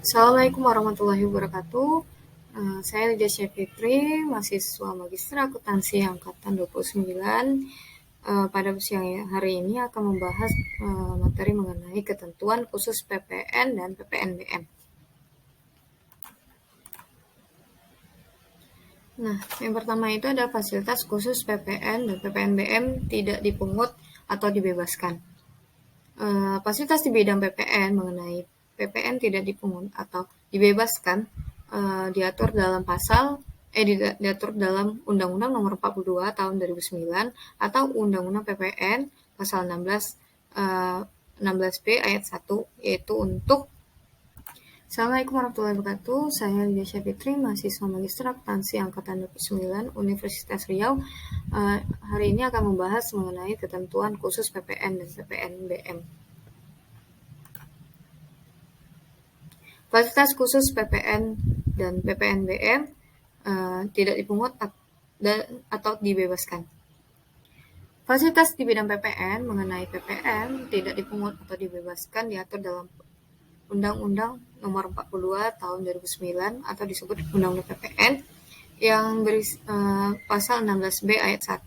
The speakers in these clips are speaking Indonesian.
Assalamualaikum warahmatullahi wabarakatuh. Saya Lydia Fitri, mahasiswa Magister Akuntansi angkatan 29. Pada siang hari ini akan membahas materi mengenai ketentuan khusus PPN dan PPNBM. Nah, yang pertama itu ada fasilitas khusus PPN dan PPNBM tidak dipungut atau dibebaskan. Fasilitas di bidang PPN mengenai PPN tidak dipungut atau dibebaskan diatur dalam diatur dalam Undang-Undang Nomor 42 Tahun 2009 atau Undang-Undang PPN Pasal 16B Ayat 1, yaitu untuk Assalamualaikum warahmatullahi wabarakatuh. Saya Lydia Fitri, mahasiswa Magister Akuntansi angkatan 29 Universitas Riau. Hari ini akan membahas mengenai ketentuan khusus PPN dan PPNBM. Fasilitas khusus PPN dan PPNBM tidak dipungut atau dibebaskan. Fasilitas di bidang PPN mengenai PPN tidak dipungut atau dibebaskan diatur dalam Undang-Undang Nomor 42 Tahun 2009 atau disebut Undang-Undang PPN yang pasal 16B ayat 1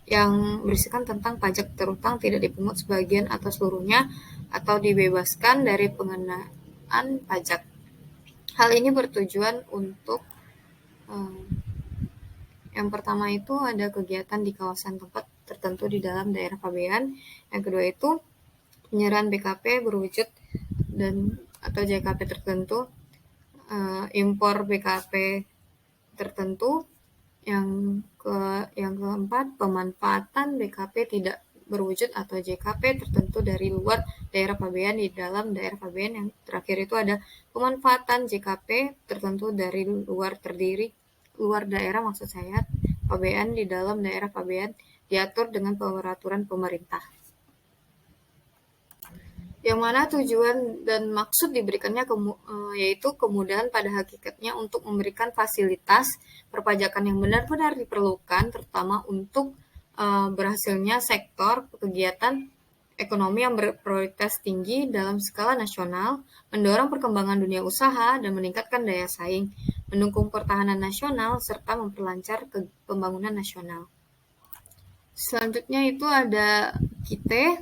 yang berisikan tentang pajak terutang tidak dipungut sebagian atau seluruhnya atau dibebaskan dari pengenaan pajak. Hal ini bertujuan untuk yang pertama itu ada kegiatan di kawasan tempat tertentu di dalam daerah pabean. Yang kedua itu penyerahan BKP berwujud atau JKP tertentu, impor BKP tertentu. Yang keempat, pemanfaatan BKP tidak berwujud atau JKP tertentu dari luar daerah pabean di dalam daerah pabean. Yang terakhir itu ada pemanfaatan JKP tertentu dari luar daerah pabean di dalam daerah pabean diatur dengan peraturan pemerintah. Yang mana tujuan dan maksud diberikannya yaitu kemudahan pada hakikatnya untuk memberikan fasilitas perpajakan yang benar-benar diperlukan, terutama untuk berhasilnya sektor kegiatan ekonomi yang berprioritas tinggi dalam skala nasional, mendorong perkembangan dunia usaha dan meningkatkan daya saing, mendukung pertahanan nasional, serta memperlancar pembangunan nasional. Selanjutnya itu ada KITE.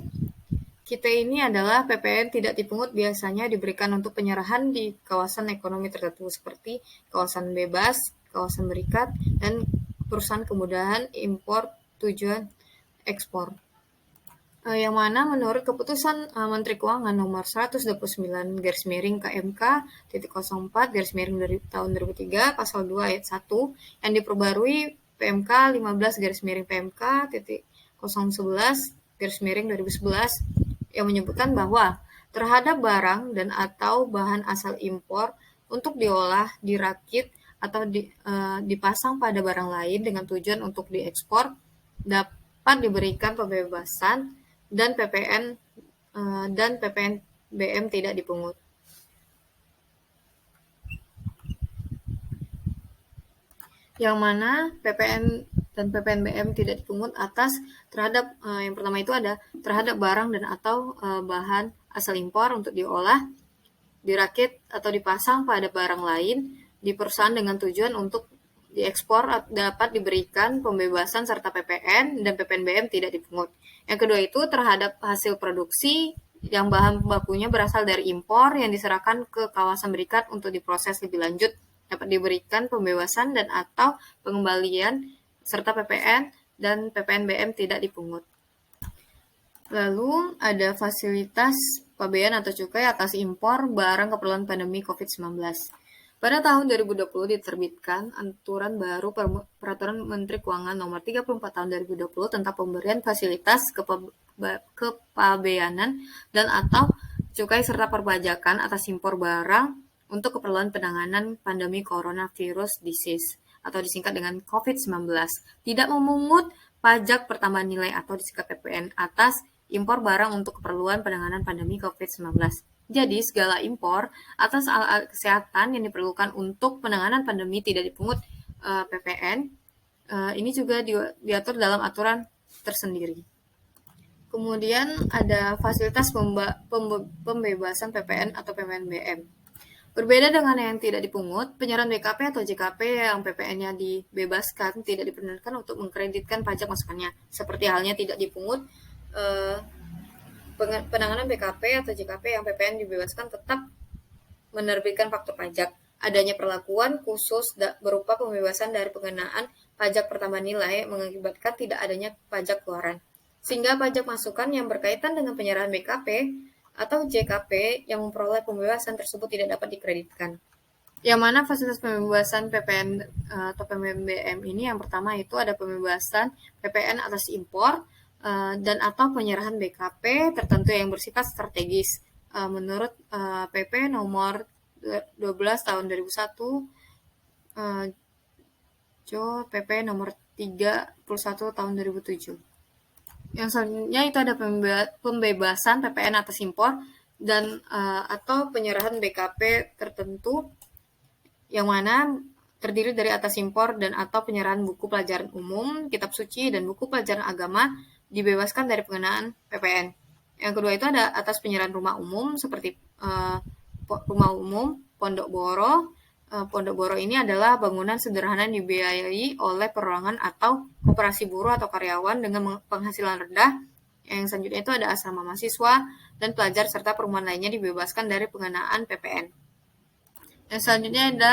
KITE ini adalah PPN tidak dipungut biasanya diberikan untuk penyerahan di kawasan ekonomi tertentu seperti kawasan bebas, kawasan berikat, dan perusahaan kemudahan impor tujuan ekspor. Yang mana menurut keputusan Menteri Keuangan nomor 129/KMK.04 dari tahun 2003 pasal 2 ayat 1 yang diperbarui PMK 15/PMK.011/2011 yang menyebutkan bahwa terhadap barang dan atau bahan asal impor untuk diolah, dirakit, atau dipasang pada barang lain dengan tujuan untuk diekspor dapat diberikan pembebasan dan PPNBM tidak dipungut. Yang mana PPN dan PPNBM tidak dipungut terhadap yang pertama itu ada terhadap barang dan atau bahan asal impor untuk diolah, dirakit, atau dipasang pada barang lain di perusahaan dengan tujuan untuk diekspor dapat diberikan pembebasan serta PPN dan PPNBM tidak dipungut. Yang kedua itu terhadap hasil produksi yang bahan bakunya berasal dari impor yang diserahkan ke kawasan berikat untuk diproses lebih lanjut dapat diberikan pembebasan dan atau pengembalian serta PPN dan PPNBM tidak dipungut. Lalu ada fasilitas pabean atau cukai atas impor barang keperluan pandemi COVID-19. Pada tahun 2020 diterbitkan aturan baru Peraturan Menteri Keuangan Nomor 34 Tahun 2020 tentang pemberian fasilitas kepabeanan dan atau cukai serta perpajakan atas impor barang untuk keperluan penanganan pandemi coronavirus disease atau disingkat dengan COVID-19, tidak memungut pajak pertambahan nilai atau disingkat PPN atas impor barang untuk keperluan penanganan pandemi COVID-19. Jadi, segala impor atas alat kesehatan yang diperlukan untuk penanganan pandemi tidak dipungut PPN. Ini juga diatur dalam aturan tersendiri. Kemudian ada fasilitas pembebasan PPN atau PPNBM. Berbeda dengan yang tidak dipungut, penyerahan BKP atau JKP yang PPN-nya dibebaskan tidak diperkenankan untuk mengkreditkan pajak masukannya. Seperti halnya tidak dipungut, penanganan BKP atau JKP yang PPN dibebaskan tetap menerbitkan faktur pajak. Adanya perlakuan khusus berupa pembebasan dari pengenaan pajak pertambahan nilai mengakibatkan tidak adanya pajak keluaran. Sehingga pajak masukan yang berkaitan dengan penyerahan BKP atau JKP yang memperoleh pembebasan tersebut tidak dapat dikreditkan. Yang mana fasilitas pembebasan PPN atau PPNBM ini yang pertama itu ada pembebasan PPN atas impor dan atau penyerahan BKP tertentu yang bersifat strategis. Menurut PP nomor 12 tahun 2001, PP nomor 31 tahun 2007. Yang selanjutnya itu ada pembebasan PPN atas impor dan atau penyerahan BKP tertentu yang mana terdiri dari atas impor dan atau penyerahan buku pelajaran umum, kitab suci, dan buku pelajaran agama dibebaskan dari pengenaan PPN. Yang kedua itu ada atas penyerahan rumah umum seperti rumah umum, pondok boro. Pondok boro ini adalah bangunan sederhana yang dibiayai oleh perorangan atau koperasi buruh atau karyawan dengan penghasilan rendah. Yang selanjutnya itu ada asrama mahasiswa dan pelajar serta perumahan lainnya dibebaskan dari pengenaan PPN. Yang selanjutnya ada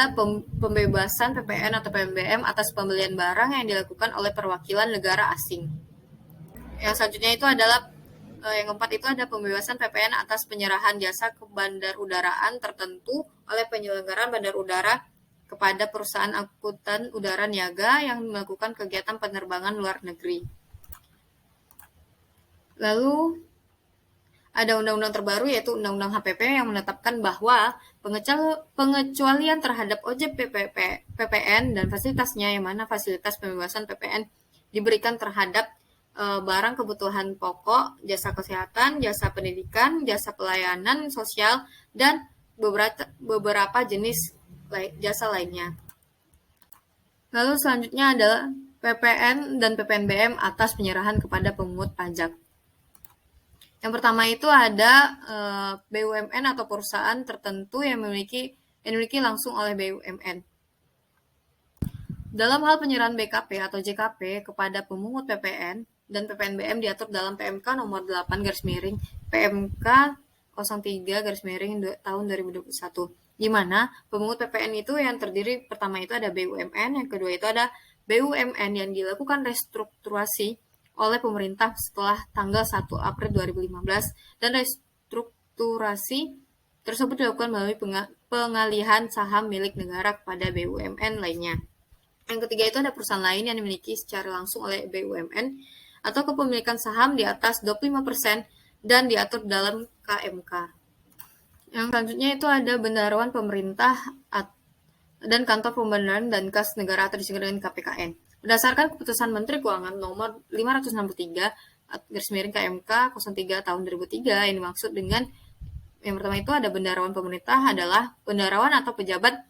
pembebasan PPN atau PPNBM atas pembelian barang yang dilakukan oleh perwakilan negara asing. Yang selanjutnya itu adalah yang keempat itu ada pembebasan PPN atas penyerahan jasa ke bandar udaraan tertentu oleh penyelenggara bandar udara kepada perusahaan angkutan udara niaga yang melakukan kegiatan penerbangan luar negeri. Lalu ada undang-undang terbaru yaitu Undang-Undang HPP yang menetapkan bahwa pengecualian terhadap objek PPN dan fasilitasnya, yang mana fasilitas pembebasan PPN diberikan terhadap barang kebutuhan pokok, jasa kesehatan, jasa pendidikan, jasa pelayanan sosial, dan beberapa jenis jasa lainnya. Lalu selanjutnya adalah PPN dan PPNBM atas penyerahan kepada pemungut pajak. Yang pertama itu ada BUMN atau perusahaan tertentu yang dimiliki langsung oleh BUMN. Dalam hal penyerahan BKP atau JKP kepada pemungut PPN dan PPNBM diatur dalam PMK nomor 8 PMK 03 tahun 2021. Di mana pemungut PPN itu yang terdiri pertama itu ada BUMN, yang kedua itu ada BUMN yang dilakukan restrukturasi oleh pemerintah setelah tanggal 1 April 2015 dan restrukturasi tersebut dilakukan melalui pengalihan saham milik negara kepada BUMN lainnya. Yang ketiga itu ada perusahaan lain yang dimiliki secara langsung oleh BUMN atau kepemilikan saham di atas 25% dan diatur dalam KMK. Yang selanjutnya itu ada bendaharawan pemerintah dan kantor pembenaran dan kas negara atau disingkat dengan KPKN. Berdasarkan keputusan Menteri Keuangan nomor 563 KMK 03 tahun 2003 yang dimaksud dengan yang pertama itu ada bendaharawan pemerintah adalah bendaharawan atau pejabat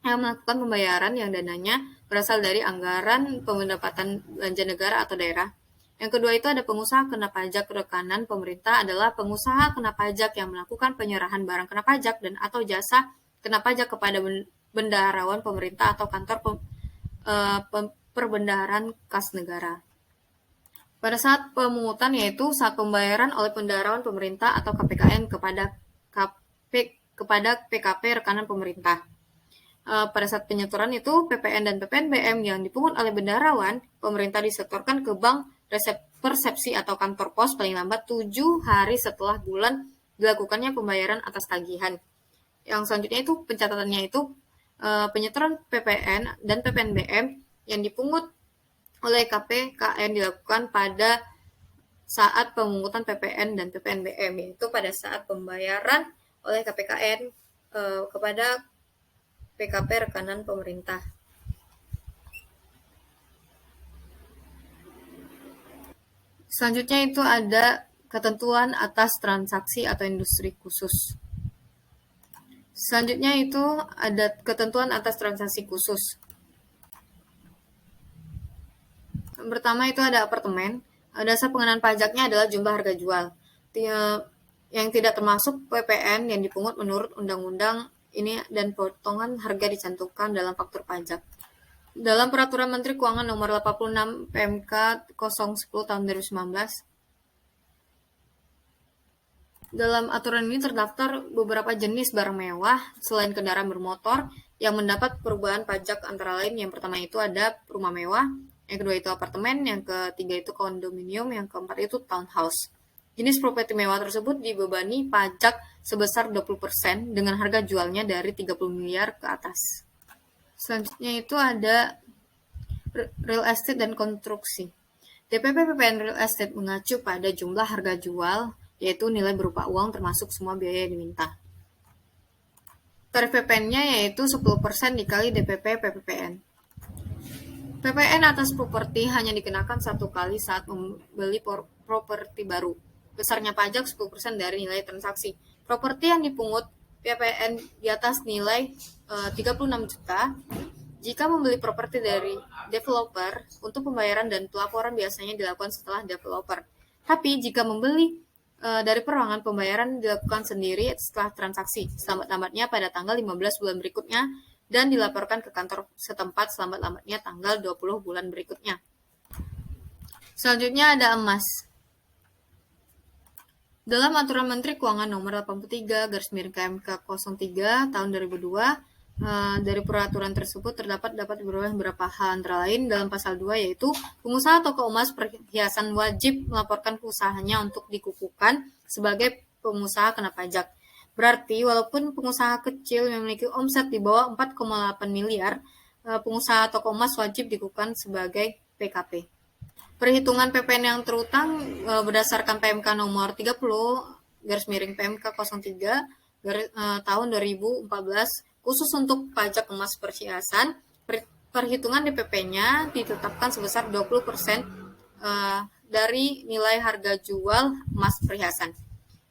yang melakukan pembayaran yang dananya berasal dari anggaran pendapatan belanja negara atau daerah. Yang kedua itu ada pengusaha kena pajak. Rekanan pemerintah adalah pengusaha kena pajak yang melakukan penyerahan barang kena pajak dan atau jasa kena pajak kepada bendaharawan pemerintah atau kantor perbendaharaan kas negara. Pada saat pemungutan yaitu saat pembayaran oleh bendaharawan pemerintah atau KPKN kepada PKP rekanan pemerintah. Pada saat penyetoran itu PPN dan PPNBM yang dipungut oleh bendaharawan pemerintah disetorkan ke bank persepsi atau kantor pos paling lambat 7 hari setelah bulan dilakukannya pembayaran atas tagihan. Yang selanjutnya itu pencatatannya itu penyetoran PPN dan PPNBM yang dipungut oleh KPKN dilakukan pada saat pemungutan PPN dan PPNBM, yaitu pada saat pembayaran oleh KPKN kepada PKP rekanan pemerintah. Selanjutnya itu ada ketentuan atas transaksi atau industri khusus. Selanjutnya itu ada ketentuan atas transaksi khusus. Yang pertama itu ada apartemen. Dasar pengenaan pajaknya adalah jumlah harga jual yang tidak termasuk PPN yang dipungut menurut Undang-Undang ini dan potongan harga dicantumkan dalam faktur pajak. Dalam Peraturan Menteri Keuangan Nomor 86 PMK 010 Tahun 2019, dalam aturan ini terdaftar beberapa jenis barang mewah selain kendaraan bermotor yang mendapat perubahan pajak, antara lain yang pertama itu ada rumah mewah, yang kedua itu apartemen, yang ketiga itu kondominium, yang keempat itu townhouse. Jenis properti mewah tersebut dibebani pajak sebesar 20% dengan harga jualnya dari 30 miliar ke atas. Selanjutnya itu ada real estate dan konstruksi. DPP PPN Real Estate mengacu pada jumlah harga jual, yaitu nilai berupa uang termasuk semua biaya yang diminta. Tarif PPN-nya yaitu 10% dikali DPP PPPN. PPN atas properti hanya dikenakan satu kali saat membeli properti baru. Besarnya pajak 10% dari nilai transaksi. Properti yang dipungut PPN di atas nilai 36 juta. Jika membeli properti dari developer, untuk pembayaran dan pelaporan biasanya dilakukan setelah developer. Tapi jika membeli dari perorangan, pembayaran dilakukan sendiri setelah transaksi, selambat-lambatnya pada tanggal 15 bulan berikutnya, dan dilaporkan ke kantor setempat selambat-lambatnya tanggal 20 bulan berikutnya. Selanjutnya ada emas. Dalam Aturan Menteri Keuangan Nomor 83/KMK 03 Tahun 2002, dari peraturan tersebut dapat beberapa hal, antara lain dalam pasal 2 yaitu pengusaha toko emas perhiasan wajib melaporkan usahanya untuk dikukuhkan sebagai pengusaha kena pajak. Berarti walaupun pengusaha kecil memiliki omset di bawah 4,8 miliar, pengusaha toko emas wajib dikukuhkan sebagai PKP. Perhitungan PPN yang terutang berdasarkan PMK nomor 30/PMK 03 tahun 2014 khusus untuk pajak emas perhiasan, perhitungan DPP-nya ditetapkan sebesar 20% dari nilai harga jual emas perhiasan.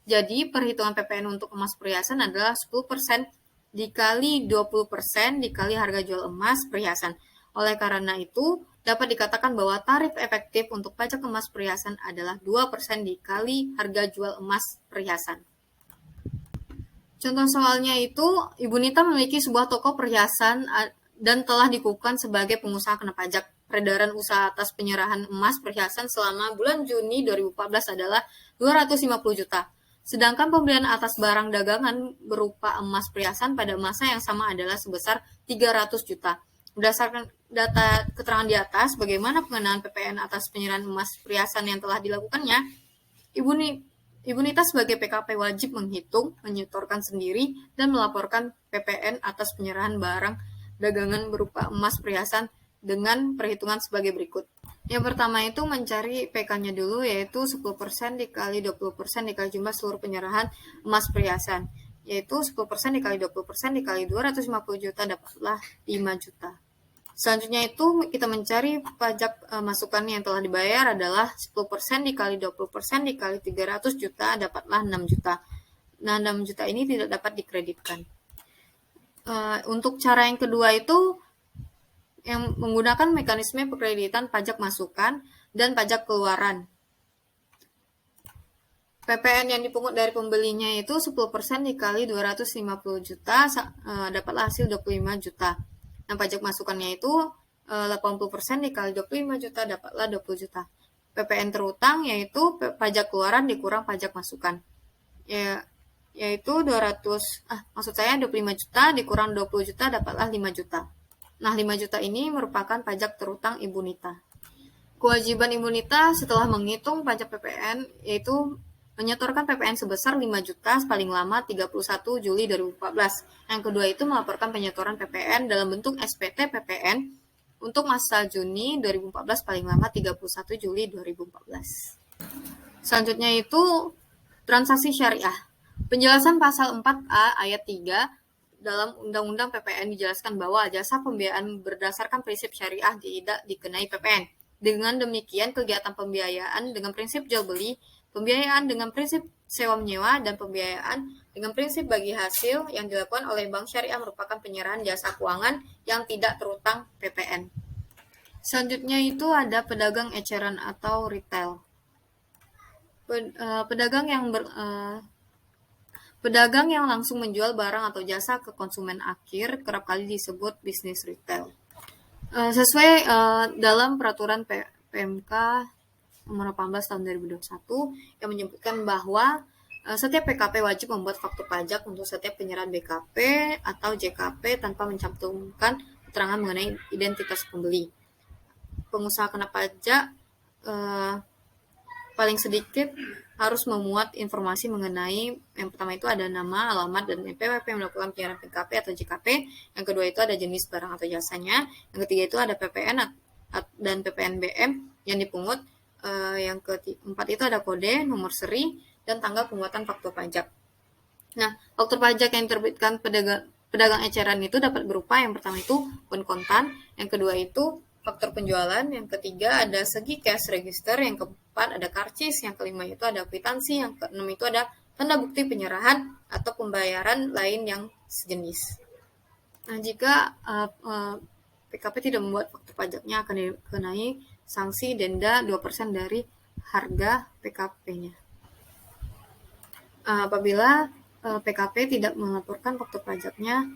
Jadi, perhitungan PPN untuk emas perhiasan adalah 10% dikali 20% dikali harga jual emas perhiasan. Oleh karena itu, dapat dikatakan bahwa tarif efektif untuk pajak emas perhiasan adalah 2% dikali harga jual emas perhiasan. Contoh soalnya itu, Ibu Nita memiliki sebuah toko perhiasan dan telah dikukuhkan sebagai pengusaha kena pajak. Peredaran usaha atas penyerahan emas perhiasan selama bulan Juni 2014 adalah 250 juta. Sedangkan pembelian atas barang dagangan berupa emas perhiasan pada masa yang sama adalah sebesar 300 juta. Berdasarkan data keterangan di atas, bagaimana pengenaan PPN atas penyerahan emas perhiasan yang telah dilakukannya? Ibu Nita sebagai PKP wajib menghitung, menyetorkan sendiri, dan melaporkan PPN atas penyerahan barang dagangan berupa emas perhiasan dengan perhitungan sebagai berikut. Yang pertama itu mencari PK-nya dulu, yaitu 10% dikali 20% dikali jumlah seluruh penyerahan emas perhiasan, yaitu 10% dikali 20% dikali 250 juta dapatlah 5 juta. Selanjutnya itu kita mencari pajak masukan yang telah dibayar adalah 10% dikali 20% dikali 300 juta dapatlah 6 juta. Nah, 6 juta ini tidak dapat dikreditkan. Untuk cara yang kedua itu yang menggunakan mekanisme pekreditan pajak masukan dan pajak keluaran. PPN yang dipungut dari pembelinya itu 10% dikali 250 juta dapatlah hasil 25 juta. Nah, pajak masukannya itu 80% dikali 25 juta dapatlah 20 juta. PPN terutang yaitu pajak keluaran dikurang pajak masukan. Yaitu 25 juta dikurang 20 juta dapatlah 5 juta. Nah, 5 juta ini merupakan pajak terutang Ibu Nita. Kewajiban Ibu Nita setelah menghitung pajak PPN yaitu menyetorkan PPN sebesar 5 juta paling lama 31 Juli 2014. Yang kedua itu melaporkan penyetoran PPN dalam bentuk SPT PPN untuk masa Juni 2014 paling lama 31 Juli 2014. Selanjutnya itu transaksi syariah. Penjelasan pasal 4A ayat 3 dalam Undang-Undang PPN dijelaskan bahwa jasa pembiayaan berdasarkan prinsip syariah tidak dikenai PPN. Dengan demikian, kegiatan pembiayaan dengan prinsip jual beli, pembiayaan dengan prinsip sewa menyewa, dan pembiayaan dengan prinsip bagi hasil yang dilakukan oleh bank syariah merupakan penyerahan jasa keuangan yang tidak terutang PPN. Selanjutnya itu ada pedagang eceran Pedagang yang langsung menjual barang atau jasa ke konsumen akhir kerap kali disebut bisnis retail. Sesuai dalam peraturan PMK nomor 18 tahun 2021 yang menyebutkan bahwa setiap PKP wajib membuat faktur pajak untuk setiap penyerahan BKP atau JKP tanpa mencantumkan keterangan mengenai identitas pembeli. Pengusaha kena pajak paling sedikit harus memuat informasi mengenai, yang pertama itu ada nama, alamat, dan NPWP yang melakukan penyerahan PKP atau JKP. Yang kedua itu ada jenis barang atau jasanya. Yang ketiga itu ada PPN dan PPNBM yang dipungut. Yang keempat itu ada kode, nomor seri, dan tanggal pembuatan faktur pajak. Nah, faktur pajak yang diterbitkan pedagang eceran itu dapat berupa yang pertama itu kontan, yang kedua itu faktur penjualan, yang ketiga ada segi cash register, yang keempat ada karcis, yang kelima itu ada kwitansi, yang keenam itu ada tanda bukti penyerahan atau pembayaran lain yang sejenis. Nah, jika PKP tidak membuat faktur pajaknya akan dikenai sanksi denda 2% dari harga PKP-nya. Apabila PKP tidak melaporkan faktur pajaknya,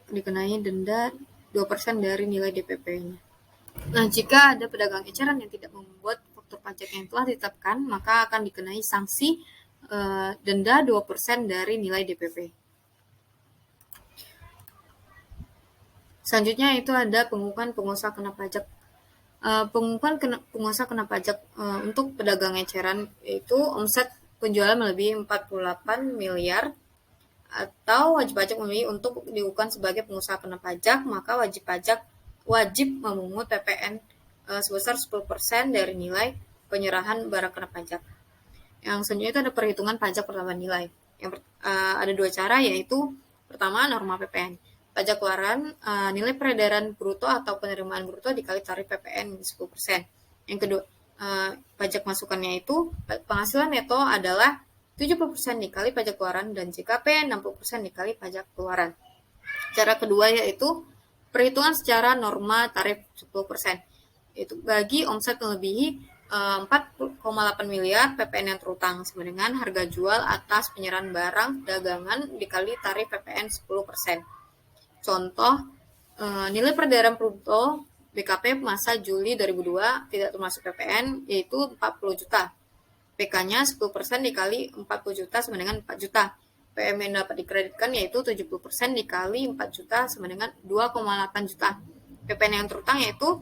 dikenai denda 2% dari nilai DPP-nya. Nah, jika ada pedagang eceran yang tidak membuat faktur pajak yang telah ditetapkan, maka akan dikenai sanksi denda 2% dari nilai DPP. Selanjutnya itu ada pengukuhan pengusaha kena pajak. Pengukuhan pengusaha kena pajak untuk pedagang eceran yaitu omset penjualan melebihi 48 miliar atau wajib pajak memilih untuk diukuhkan sebagai pengusaha kena pajak, maka wajib pajak wajib memungut PPN sebesar 10% dari nilai penyerahan barang kena pajak. Yang selanjutnya itu ada perhitungan pajak pertambahan nilai. Ada dua cara, yaitu pertama norma PPN. Pajak keluaran nilai peredaran bruto atau penerimaan bruto dikali tarif PPN 10%. Yang kedua, pajak masukannya itu penghasilan neto adalah 70% dikali pajak keluaran dan JKP 60% dikali pajak keluaran. Cara kedua yaitu perhitungan secara norma tarif 10%. Itu bagi omset melebihi 4,8 miliar PPN yang terutang sama dengan harga jual atas penyerahan barang dagangan dikali tarif PPN 10%. Contoh, nilai peredaran bruto BKP masa Juli 2002 tidak termasuk PPN yaitu 40 juta. PK-nya 10% dikali 40 juta sama dengan 4 juta. PM yang dapat dikreditkan yaitu 70% dikali 4 juta sama dengan 2,8 juta. PPN yang terutang yaitu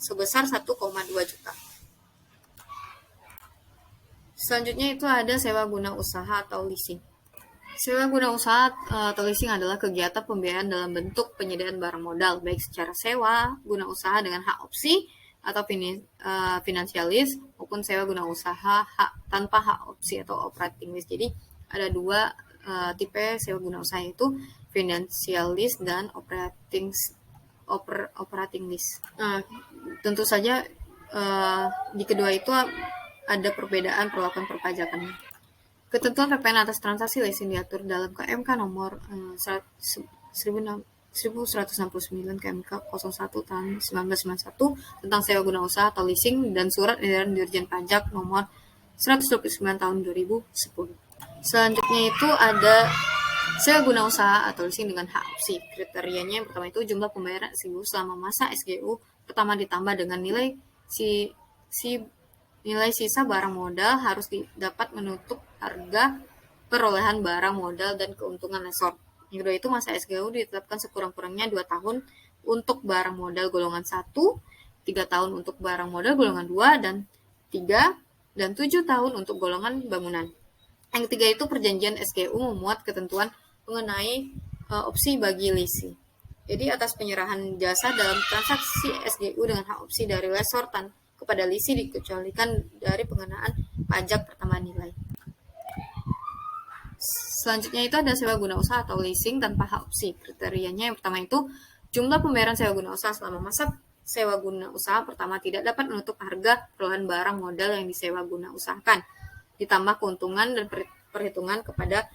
sebesar 1,2 juta. Selanjutnya itu ada sewa guna usaha atau leasing. Sewa guna usaha atau leasing adalah kegiatan pembiayaan dalam bentuk penyediaan barang modal, baik secara sewa, guna usaha dengan hak opsi, atau financial lease, maupun sewa guna usaha tanpa hak opsi atau operating lease. Jadi ada dua tipe sewa guna usaha, yaitu financial lease dan operating lease. Tentu saja di kedua itu ada perbedaan perlakuan perpajakannya. Ketentuan PPN atas transaksi leasing diatur dalam KMK nomor 1169 KMK 01 tahun 1991 tentang sewa guna usaha atau leasing dan surat edaran Dirjen Pajak nomor 129 tahun 2010. Selanjutnya itu ada sewa guna usaha atau leasing dengan hak opsi. Kriterianya yang pertama itu jumlah pembayaran SGU selama masa SGU pertama ditambah dengan nilai sisa barang modal harus dapat menutup harga perolehan barang modal dan keuntungan lessor. Yang kedua itu masa SGU ditetapkan sekurang-kurangnya 2 tahun untuk barang modal golongan 1, 3 tahun untuk barang modal golongan 2, dan 3 dan 7 tahun untuk golongan bangunan. Yang ketiga itu perjanjian SGU memuat ketentuan mengenai opsi bagi leasing. Jadi atas penyerahan jasa dalam transaksi SGU dengan hak opsi dari lessor kepada leasing dikecualikan dari pengenaan pajak pertambahan nilai. Selanjutnya itu ada sewa guna usaha atau leasing tanpa hak opsi. Kriterianya yang pertama itu jumlah pembayaran sewa guna usaha selama masa sewa guna usaha pertama tidak dapat menutup harga perolehan barang modal yang disewa guna usahakan, ditambah keuntungan dan perhitungan kepada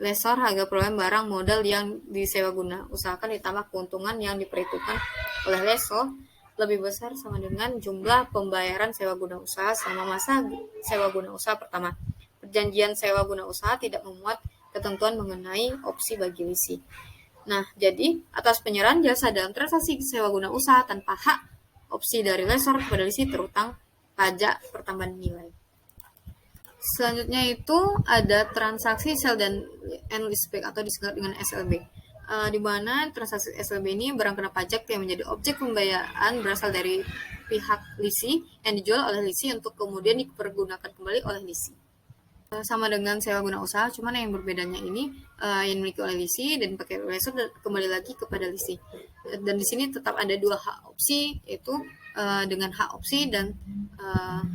lessor harga perolehan barang modal yang disewa guna usahakan ditambah keuntungan yang diperhitungkan oleh lessor lebih besar sama dengan jumlah pembayaran sewa guna usaha selama masa sewa guna usaha pertama. Perjanjian sewa guna usaha tidak memuat ketentuan mengenai opsi bagi lisi. Nah, jadi atas penyerahan jasa dalam transaksi sewa guna usaha tanpa hak opsi dari lesor kepada lisi terutang pajak pertambahan nilai. Selanjutnya itu ada transaksi sell and leaseback atau disingkat dengan SLB. Di mana transaksi SLB ini barang kena pajak yang menjadi objek pembayaran berasal dari pihak lisi yang dijual oleh lisi untuk kemudian dipergunakan kembali oleh lisi. Sama dengan sewa guna usaha, cuman yang berbedanya ini yang dimiliki oleh lisi dan dipakai oleh lesor kembali lagi kepada lisi. Dan di sini tetap ada dua hak opsi, yaitu dengan hak opsi dan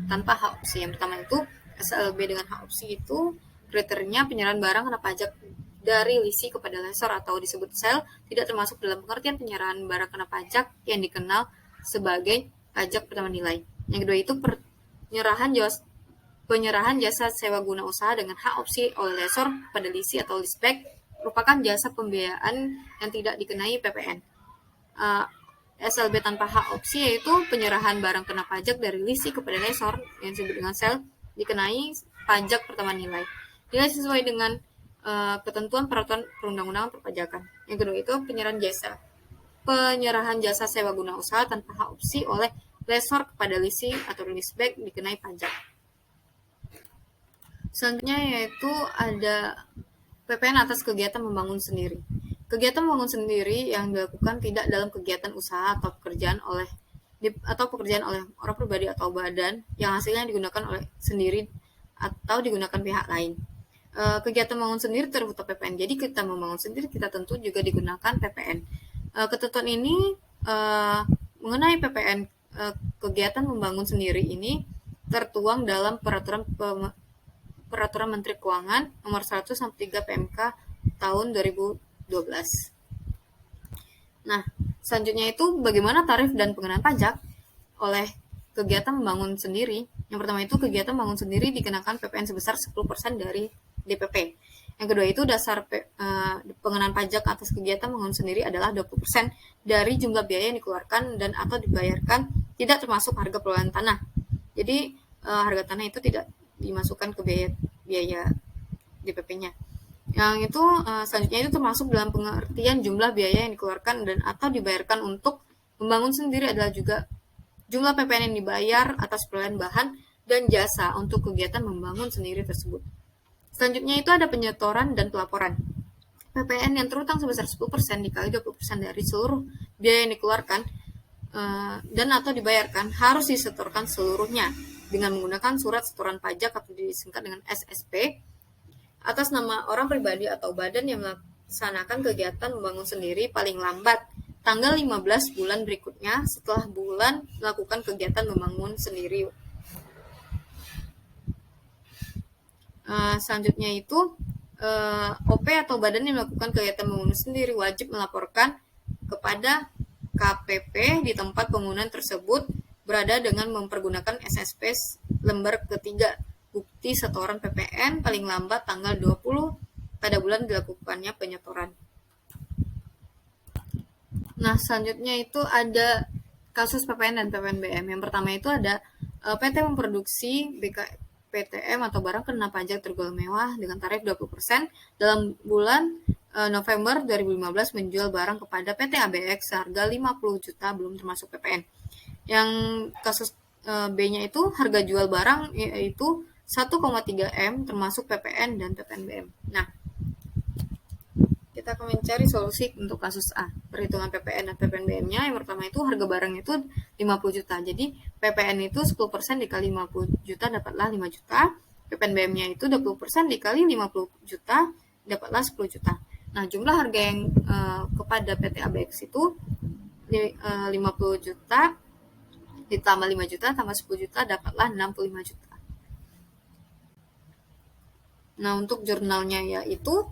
tanpa hak opsi. Yang pertama itu SLB dengan hak opsi itu kriterianya penyerahan barang kena pajak dari lisi kepada lesor atau disebut sell tidak termasuk dalam pengertian penyerahan barang kena pajak yang dikenal sebagai pajak pertambahan nilai. Yang kedua itu penyerahan jasa sewa guna usaha dengan hak opsi oleh lesor pada lisi atau leaseback merupakan jasa pembiayaan yang tidak dikenai PPN. SLB tanpa hak opsi yaitu penyerahan barang kena pajak dari lisi kepada lesor yang disebut dengan sell dikenai pajak pertambahan nilai. Nilai sesuai dengan ketentuan peraturan perundang-undangan perpajakan. Yang kedua itu penyerahan jasa sewa guna usaha tanpa hak opsi oleh lesor kepada lisi atau leaseback dikenai pajak. Selanjutnya yaitu ada PPN atas kegiatan membangun sendiri. Kegiatan membangun sendiri yang dilakukan tidak dalam kegiatan usaha atau pekerjaan oleh orang pribadi atau badan yang hasilnya digunakan oleh sendiri atau digunakan pihak lain. Kegiatan membangun sendiri terhukum PPN. Jadi kita membangun sendiri kita tentu juga digunakan PPN. Ketentuan ini mengenai PPN kegiatan membangun sendiri ini tertuang dalam Peraturan Menteri Keuangan Nomor 100/3 PMK tahun 2012. Nah, selanjutnya itu bagaimana tarif dan pengenaan pajak oleh kegiatan membangun sendiri. Yang pertama itu kegiatan membangun sendiri dikenakan PPN sebesar 10% dari DPP. Yang kedua itu dasar pengenaan pajak atas kegiatan membangun sendiri adalah 20% dari jumlah biaya yang dikeluarkan dan atau dibayarkan tidak termasuk harga perolehan tanah. Jadi harga tanah itu tidak dimasukkan ke biaya DPP-nya. Yang itu selanjutnya itu termasuk dalam pengertian jumlah biaya yang dikeluarkan dan atau dibayarkan untuk membangun sendiri adalah juga jumlah PPN yang dibayar atas perolehan bahan dan jasa untuk kegiatan membangun sendiri tersebut. Selanjutnya itu ada penyetoran dan pelaporan. PPN yang terutang sebesar 10% dikali 20% dari seluruh biaya yang dikeluarkan dan atau dibayarkan harus disetorkan seluruhnya dengan menggunakan surat setoran pajak atau disingkat dengan SSP atas nama orang pribadi atau badan yang melaksanakan kegiatan membangun sendiri paling lambat tanggal 15 bulan berikutnya setelah bulan melakukan kegiatan membangun sendiri. Selanjutnya itu OP atau badan yang melakukan kegiatan membangun sendiri wajib melaporkan kepada KPP di tempat pembangunan tersebut berada dengan mempergunakan SSP lembar ketiga bukti setoran PPN paling lambat tanggal 20 pada bulan dilakukannya penyetoran. Nah, selanjutnya itu ada kasus PPN dan PPNBM. Yang pertama itu ada PT memproduksi PTM atau barang kena pajak tergolong mewah dengan tarif 20% dalam bulan November 2015 menjual barang kepada PT ABX seharga 50 juta belum termasuk PPN. Yang kasus B-nya itu harga jual barang yaitu 1,3 M termasuk PPN dan PPNBM. Nah, kita akan mencari solusi untuk kasus A. Perhitungan PPN dan PPNBM-nya yang pertama itu harga barang itu 50 juta. Jadi PPN itu 10% dikali 50 juta dapatlah 5 juta. PPNBM-nya itu 20% dikali 50 juta dapatlah 10 juta. Nah, jumlah harga yang kepada PT ABX itu 50 juta ditambah 5 juta tambah 10 juta dapatlah 65 juta. Nah, untuk jurnalnya yaitu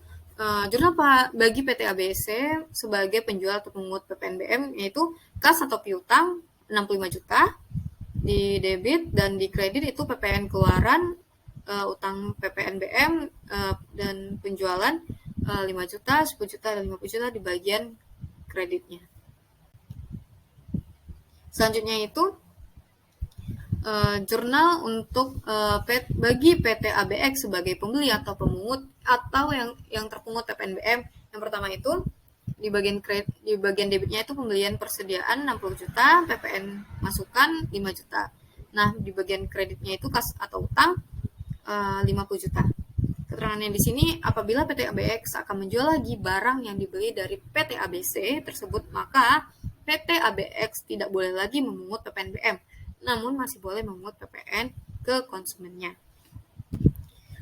jurnal bagi PT ABC sebagai penjual atau pemungut PPNBM yaitu kas atau piutang 65 juta, di debit dan di kredit itu PPN keluaran, utang PPNBM dan penjualan 5 juta, 10 juta, dan 50 juta di bagian kreditnya. Selanjutnya itu jurnal untuk bagi PT ABX sebagai pembeli atau pemungut atau yang terpungut PPNBM. Yang pertama itu di bagian debitnya itu pembelian persediaan 60 juta, PPN masukan 5 juta. Nah, di bagian kreditnya itu kas atau utang 50 juta. Keterangannya di sini, apabila PT ABX akan menjual lagi barang yang dibeli dari PT ABC tersebut, maka PT ABX tidak boleh lagi memungut PPNBM, namun masih boleh memungut PPN ke konsumennya.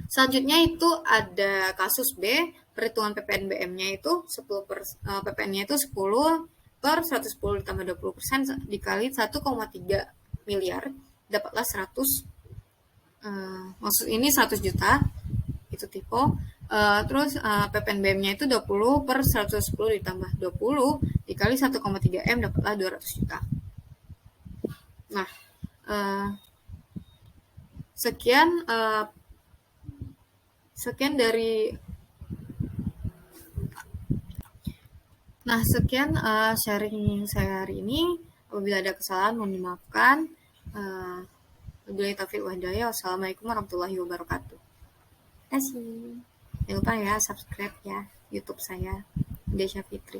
Selanjutnya itu ada kasus B, perhitungan PPNBM-nya itu 10 PPN-nya itu 10 per 110 ditambah 20% dikali 1,3 miliar, dapatlah 100, maksud ini 100 juta, itu tipe. Terus PPNBM-nya itu 20 per 110 ditambah 20 dikali 1,3 M, dapatlah 200 juta. Nah, sekian dari sharing saya hari ini. Apabila ada kesalahan mohon dimaafkan. Wabillahi taufiq wal hidayah. Wassalamualaikum warahmatullahi wabarakatuh. Terima kasih. Jangan lupa ya subscribe ya YouTube saya, Desya Fitri.